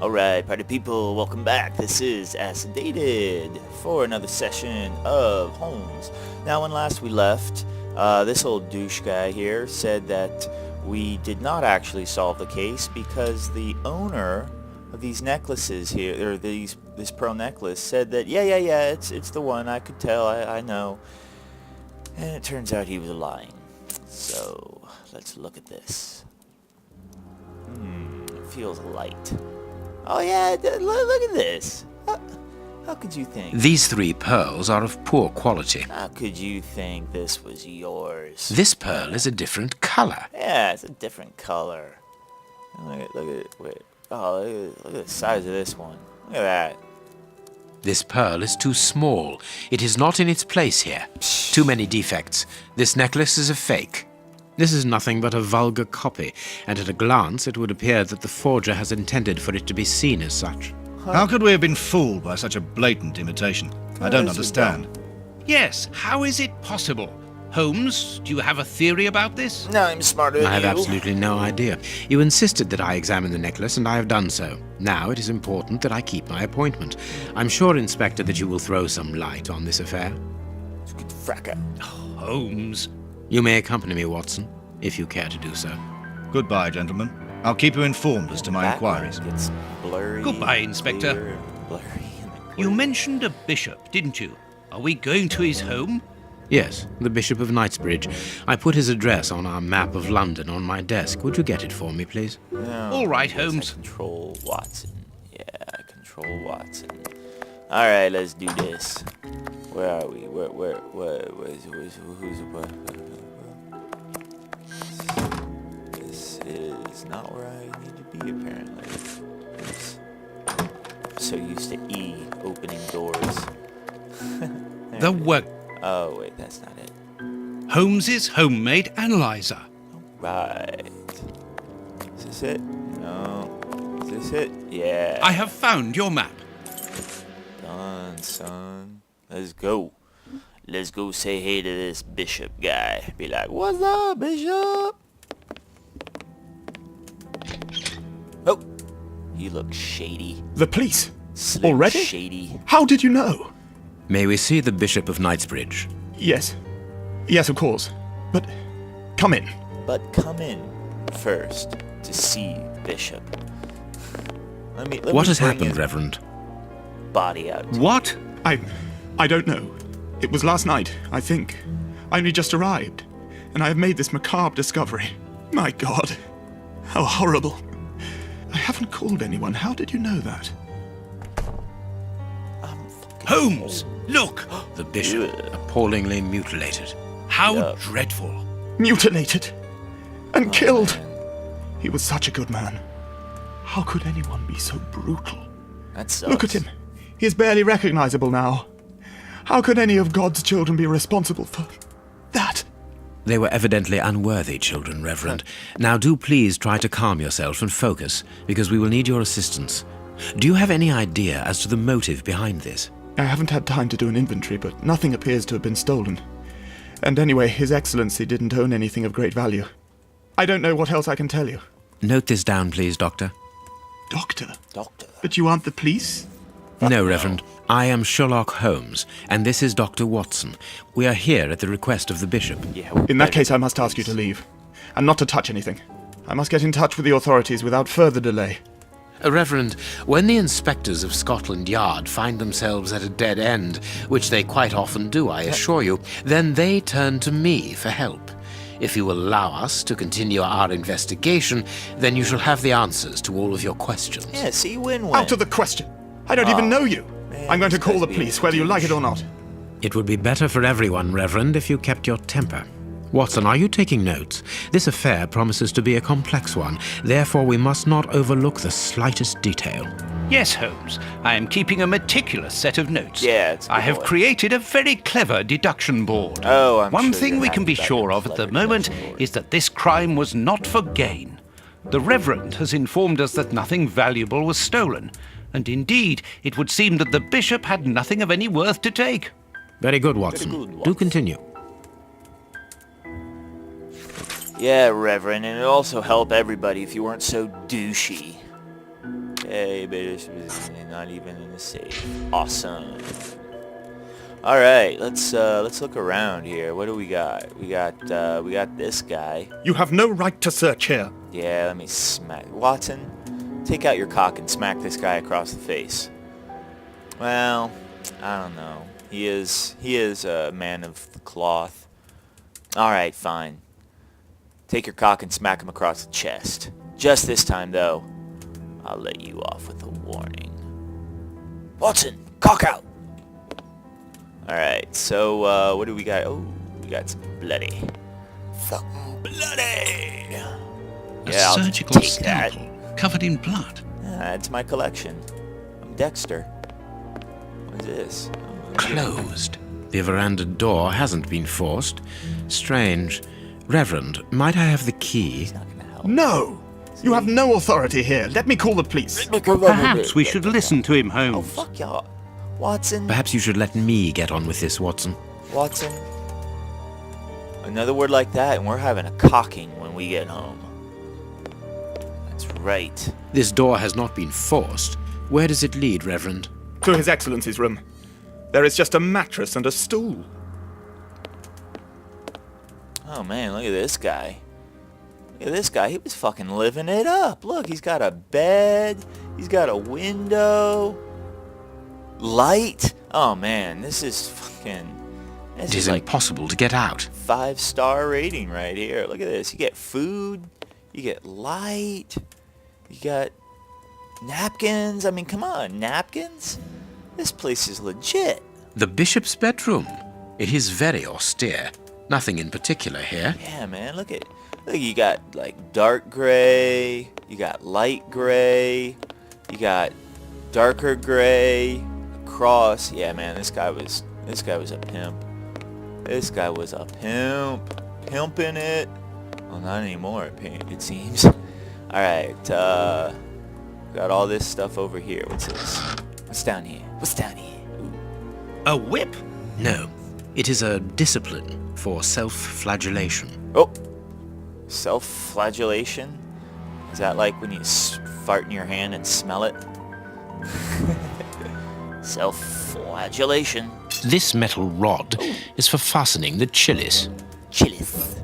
Alright, party people, welcome back. This is Acidated for another session of Holmes. Now, when last we left, this old douche guy here said that we did not actually solve the case because the owner of these necklaces here, or this pearl necklace, said that, yeah, it's the one, I could tell, I know. And it turns out he was lying. So, let's look at this. It feels light. Oh yeah, look at this. How could you think? These 3 pearls are of poor quality. How could you think this was yours? This pearl is a different color. Yeah, it's a different color. Look at the size of this one. Look at that. This pearl is too small. It is not in its place here. Too many defects. This necklace is a fake. This is nothing but a vulgar copy, and at a glance it would appear that the forger has intended for it to be seen as such. How could we have been fooled by such a blatant imitation? I don't understand. Yes, how is it possible? Holmes, do you have a theory about this? No, I'm smarter than you. I have absolutely no idea. You insisted that I examine the necklace, and I have done so. Now it is important that I keep my appointment. I'm sure, Inspector, that you will throw some light on this affair. Let's get the frack out. Holmes. You may accompany me, Watson, if you care to do so. Goodbye, gentlemen. I'll keep you informed as to my inquiries. It's blurry. Goodbye, Inspector. Clear, blurry, You mentioned a bishop, didn't you? Are we going to his home? Yes, the Bishop of Knightsbridge. I put his address on our map of London on my desk. Would you get it for me, please? No, All right, I guess I Holmes. Control Watson. Yeah, control Watson. All right, let's do this. Where are we? This is not where I need to be, apparently. Oops. I'm so used to E opening doors. The work. Oh, wait, that's not it. Holmes's homemade analyzer. Right. Is this it? No. Is this it? Yeah. I have found your map. Done, son. Let's go. Let's go say hey to this bishop guy. Be like, what's up, bishop? Oh, he looks shady. The police? Slick Already? Shady. How did you know? May we see the Bishop of Knightsbridge? Yes. Yes, of course. But come in. But come in first to see bishop. Let me What has bring happened, his Reverend? body out. What? I don't know. It was last night, I think. I only just arrived, and I have made this macabre discovery. My God. How horrible. I haven't called anyone. How did you know that? Holmes, look! The Bishop, appallingly mutilated. How Yeah. dreadful. Mutilated. And killed. He was such a good man. How could anyone be so brutal? That sucks. Look at him. He is barely recognizable now. How could any of God's children be responsible for that? They were evidently unworthy children, Reverend. Now do please try to calm yourself and focus, because we will need your assistance. Do you have any idea as to the motive behind this? I haven't had time to do an inventory, but nothing appears to have been stolen. And anyway, His Excellency didn't own anything of great value. I don't know what else I can tell you. Note this down, please, Doctor. Doctor? Doctor. But you aren't the police? No, Reverend. I am Sherlock Holmes, and this is Dr. Watson. We are here at the request of the Bishop. Yeah, we In that better case, I do must ask you this. to leave. And not to touch anything. I must get in touch with the authorities without further delay. Reverend, when the inspectors of Scotland Yard find themselves at a dead end, which they quite often do, I assure you, then they turn to me for help. If you will allow us to continue our investigation, then you shall have the answers to all of your questions. Yeah, see, win-win. Out of the question! I don't even know you! man, I'm going to this call guy's the being police, whether you like it or not. It would be better for everyone, Reverend, if you kept your temper. Watson, are you taking notes? This affair promises to be a complex one. Therefore, we must not overlook the slightest detail. Yes, Holmes. I am keeping a meticulous set of notes. Yeah, it's a I good have boy. created a very clever deduction board. Oh, I'm One sure thing you're we can be happy about sure your of at the clever moment deduction board. is that this crime was not for gain. The Reverend has informed us that nothing valuable was stolen, and indeed, it would seem that the Bishop had nothing of any worth to take. Very good, Watson. good, Do Watson. continue. Yeah, Reverend, and it'd also help everybody if you weren't so douchey. Okay, Bishop is not even in the safe. Awesome. All right, let's look around here. What do we got? We got this guy. You have no right to search here. Yeah, let me smack. Watson, take out your cock and smack this guy across the face. Well, I don't know. He is a man of the cloth. All right, fine. Take your cock and smack him across the chest. Just this time, though, I'll let you off with a warning. Watson, cock out! Alright, so, what do we got? Oh, we got some bloody. Something bloody! A Yeah, I'll surgical take that. scalpel covered in blood. It's my collection. I'm Dexter. What is this? Closed. The veranda door hasn't been forced. Strange. Reverend, might I have the key? He's not gonna help. No! You have no authority here. Let me call the police. Perhaps we should listen to him, Oh, Holmes. fuck y'all. Watson. Perhaps you should let me get on with this, Watson. Watson. Another word like that, and we're having a cocking when we get home. That's right. This door has not been forced. Where does it lead, Reverend? To His Excellency's room. There is just a mattress and a stool. Oh man, look at this guy. Look at this guy. He was fucking living it up. Look, he's got a bed. He's got a window. Light. Oh man, this is fucking... This It is like impossible to get out. 5-star rating right here. Look at this. You get food. You get light. You got napkins. I mean, come on, napkins? This place is legit. The bishop's bedroom. It is very austere. Nothing in particular here. Yeah, man, look, you got like dark gray, you got light gray, you got darker gray, cross. Yeah, man, this guy was a pimp. This guy was a pimp, pimping it. Well, not anymore, it seems. All right, got all this stuff over here. What's this? What's down here? What's down here? Ooh. A whip? No. It is a discipline for self-flagellation. Oh, self-flagellation? Is that like when you fart in your hand and smell it? Self-flagellation. This metal rod is for fastening the chilies. Chilies.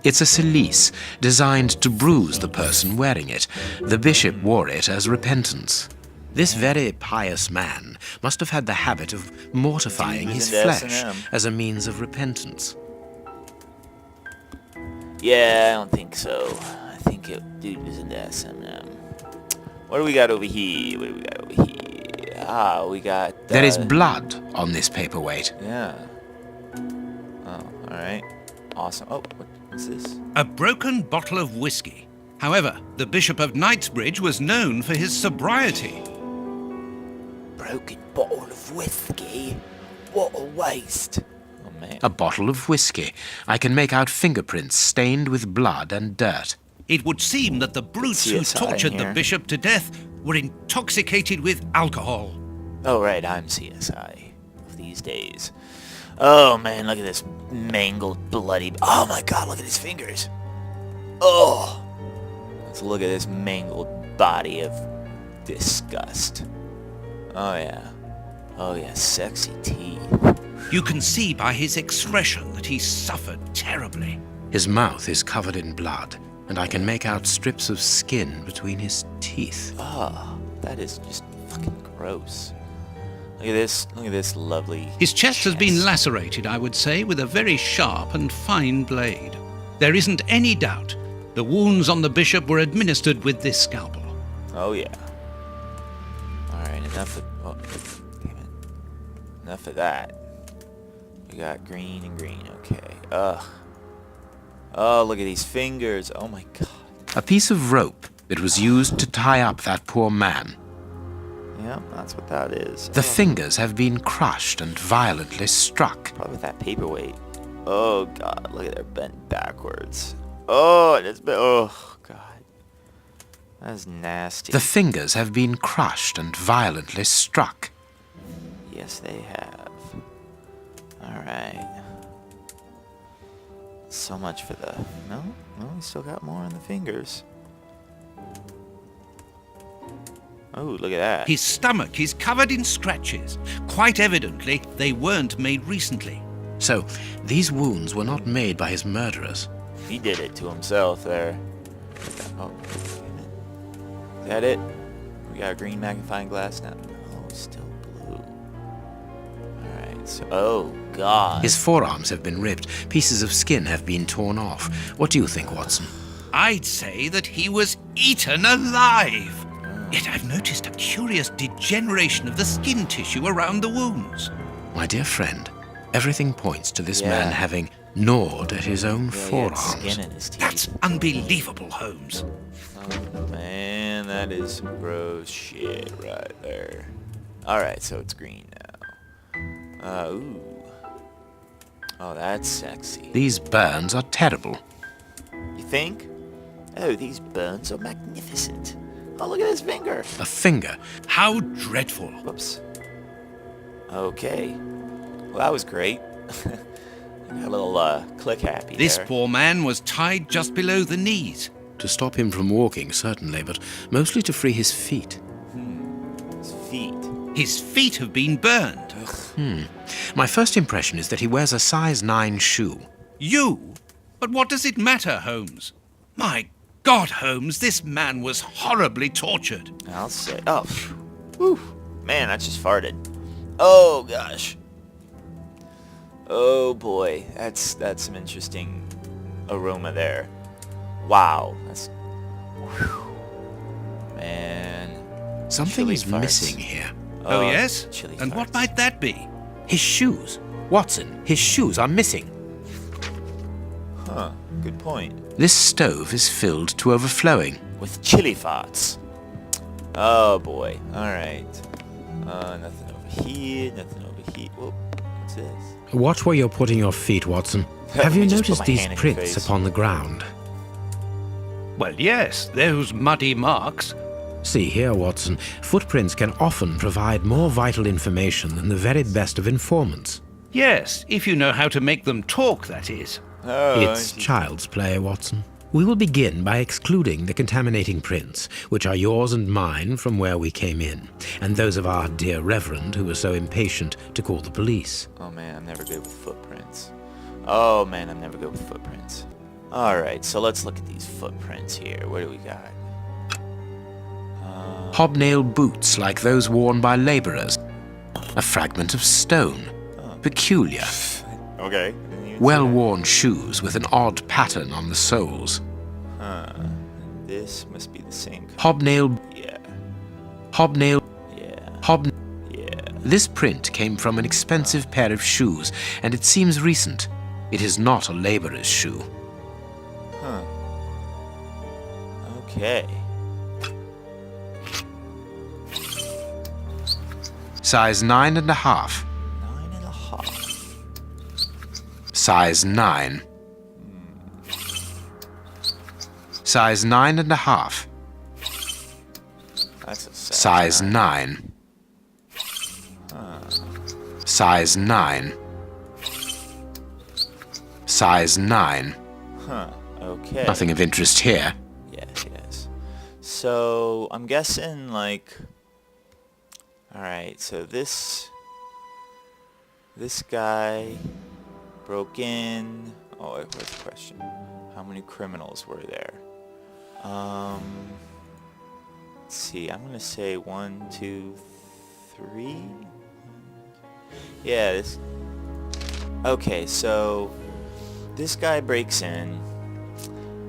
It's a cilice designed to bruise the person wearing it. The bishop wore it as repentance. This very pious man must have had the habit of mortifying Dude was his into flesh S&M. as a means of repentance. Yeah, I don't think so. I think dude was into S&M. What do we got over here? What do we got over here? Ah, we got... There is blood on this paperweight. Yeah. Oh, alright. Awesome. Oh, what's this? A broken bottle of whiskey. However, the Bishop of Knightsbridge was known for his sobriety. Broken bottle of whiskey? What a waste. Oh, man. A bottle of whiskey. I can make out fingerprints stained with blood and dirt. It would seem that the brutes who CSI tortured the here. bishop to death were intoxicated with alcohol. Oh, right, I'm CSI of these days. Oh, man, look at this mangled, bloody... Oh, my God, look at his fingers. Oh. Let's look at this mangled body of disgust. Oh, yeah. Oh, yeah, sexy teeth. You can see by his expression that he suffered terribly. His mouth is covered in blood, and I can make out strips of skin between his teeth. Oh, that is just fucking gross. Look at this lovely... His chest has been lacerated, I would say, with a very sharp and fine blade. There isn't any doubt the wounds on the bishop were administered with this scalpel. Oh, yeah. Alright, enough of... Oh, damn it. Enough of that. We got green and green, okay. Ugh. Oh, look at these fingers. Oh, my God. A piece of rope that was used to tie up that poor man. Yeah, that's what that is. The Oh, fingers have been crushed and violently struck. probably with that paperweight. Oh, God. Look at they're bent backwards. Oh, and it's been... Oh, God. That's nasty. The fingers have been crushed and violently struck. Yes, they have. Alright. So much for the... No, we still got more on the fingers. Oh, look at that. His stomach is covered in scratches. Quite evidently, they weren't made recently. So, these wounds were not made by his murderers. He did it to himself there. Oh, is that it? We got a green magnifying glass now. Oh, still blue. Alright, so... Oh, God. His forearms have been ripped. Pieces of skin have been torn off. What do you think, Watson? I'd say that he was eaten alive. Yet I've noticed a curious degeneration of the skin tissue around the wounds. My dear friend, everything points to this Yeah. man having gnawed at his own Yeah, he had forearms. skin in his teeth. That's unbelievable, Holmes. Oh, man, that is some gross shit right there. Alright, so it's green now. Ooh. Oh, that's sexy. These burns are terrible. You think? Oh, these burns are magnificent. Oh, look at his finger. A finger. How dreadful. Whoops. Okay. Well, that was great. Got a little click happy This there. poor man was tied just below the knees. To stop him from walking, certainly, but mostly to free his feet. His feet. His feet have been burned. My first impression is that he wears a size 9 shoe. You? But what does it matter, Holmes? My God, Holmes, this man was horribly tortured. I'll say. Oh, phew. Whew. Man, I just farted. Oh gosh. Oh boy, that's some interesting aroma there. Wow, that's. Whew. Man. Something Chili is farts. missing here. Oh, yes? Chili And what farts. might that be? His shoes. Watson, his shoes are missing. Huh? Good point. This stove is filled to overflowing. With chili farts. Oh boy. All right. Nothing over here. Nothing over here. Whoop. What's this? Watch where you're putting your feet, Watson. Let Have you me just put noticed my these hand in your prints face. upon the ground? Well, yes, those muddy marks. See here, Watson. Footprints can often provide more vital information than the very best of informants. Yes, if you know how to make them talk, that is. Oh, It's child's play, Watson. We will begin by excluding the contaminating prints, which are yours and mine from where we came in, and those of our dear Reverend who was so impatient to call the police. Oh man, I'm never good with footprints. Oh man, I'm never good with footprints. Alright, so let's look at these footprints here. What do we got? Hobnail boots like those worn by laborers. A fragment of stone. Peculiar. Okay. Well-worn shoes with an odd pattern on the soles. This must be the same. Hobnail, Yeah. hobnail, Yeah. Yeah. This print came from an expensive pair of shoes, and it seems recent. It is not a laborer's shoe. Okay. Size 9.5. 9.5. Size 9. Size 9.5. That's a Size 9. Size 9. Size 9. Huh. Okay. Nothing of interest here. Yes. So I'm guessing like. All right. So this guy broke in. Oh, wait, where's the question? How many criminals were there? Let's see. I'm gonna say 1, 2, 3. Yeah. This. Okay. So this guy breaks in.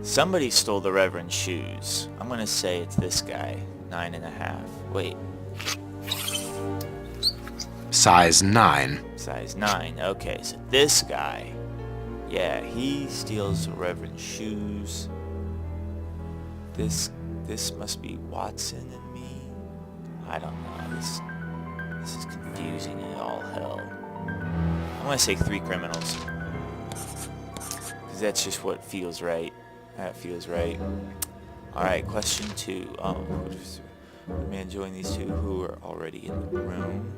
Somebody stole the Reverend's shoes. I'm gonna say it's this guy. 9.5. Wait. Size 9. Size 9. Okay, so this guy. Yeah, he steals the Reverend's shoes. This must be Watson and me. I don't know. This is confusing as all hell. I'm gonna say 3 criminals. Because that's just what feels right. That feels right. Alright, question 2. One man joined these two who were already in the room.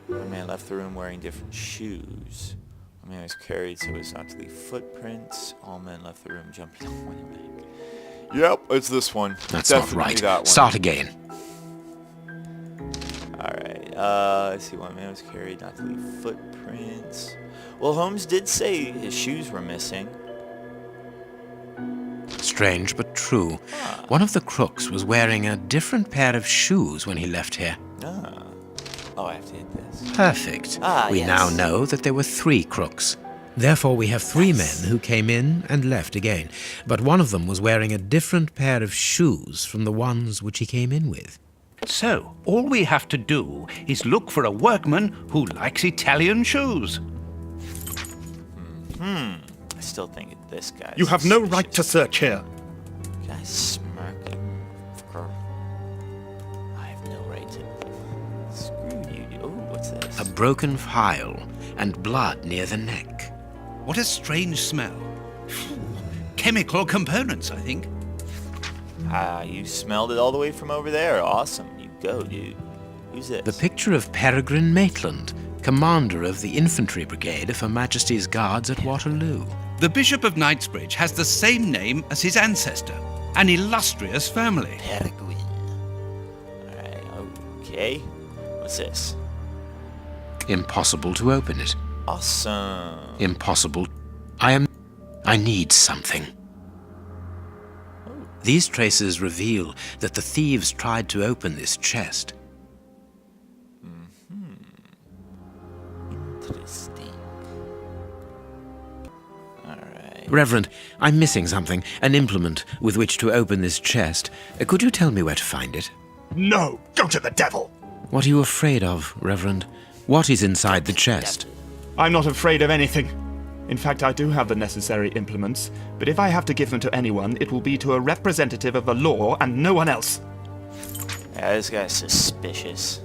One man left the room wearing different shoes. One man was carried so as not to leave footprints. All men left the room jumping on one bank. Yep, it's this one. That's Definitely not right. that one. Start again. Let's see, one man was carried not to leave footprints. Well, Holmes did say his shoes were missing. Strange but true. One of the crooks was wearing a different pair of shoes when he left here. Ah. Oh, I have to hit this. Perfect. We yes. now know that there were 3 crooks. Therefore, we have 3 men who came in and left again. But one of them was wearing a different pair of shoes from the ones which he came in with. So, all we have to do is look for a workman who likes Italian shoes. I still think this guy's You have no suspicious. right to search here. Guy's smirking. I have no right to... Screw you, dude. Oh, what's this? A broken file and blood near the neck. What a strange smell. Chemical components, I think. You smelled it all the way from over there. Awesome. You go, dude. Who's this? The picture of Peregrine Maitland, commander of the infantry brigade of Her Majesty's Guards at Waterloo. The Bishop of Knightsbridge has the same name as his ancestor. An illustrious family. Peregrine. Alright, okay. What's this? Impossible to open it. Awesome. Impossible. I need something. These traces reveal that the thieves tried to open this chest. Interesting. Alright. Reverend, I'm missing something, an implement with which to open this chest. Could you tell me where to find it? No, go to the devil. What are you afraid of, Reverend? What is inside the chest? I'm not afraid of anything. In fact, I do have the necessary implements, but if I have to give them to anyone, it will be to a representative of the law and no one else. Yeah, this guy's suspicious.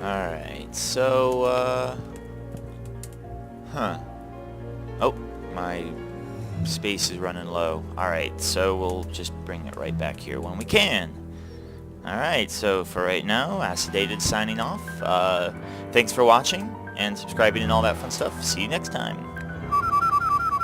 Alright, so, Oh, my space is running low. Alright, so we'll just bring it right back here when we can. Alright, so for right now, Acidated signing off. Thanks for watching and subscribing and all that fun stuff. See you next time.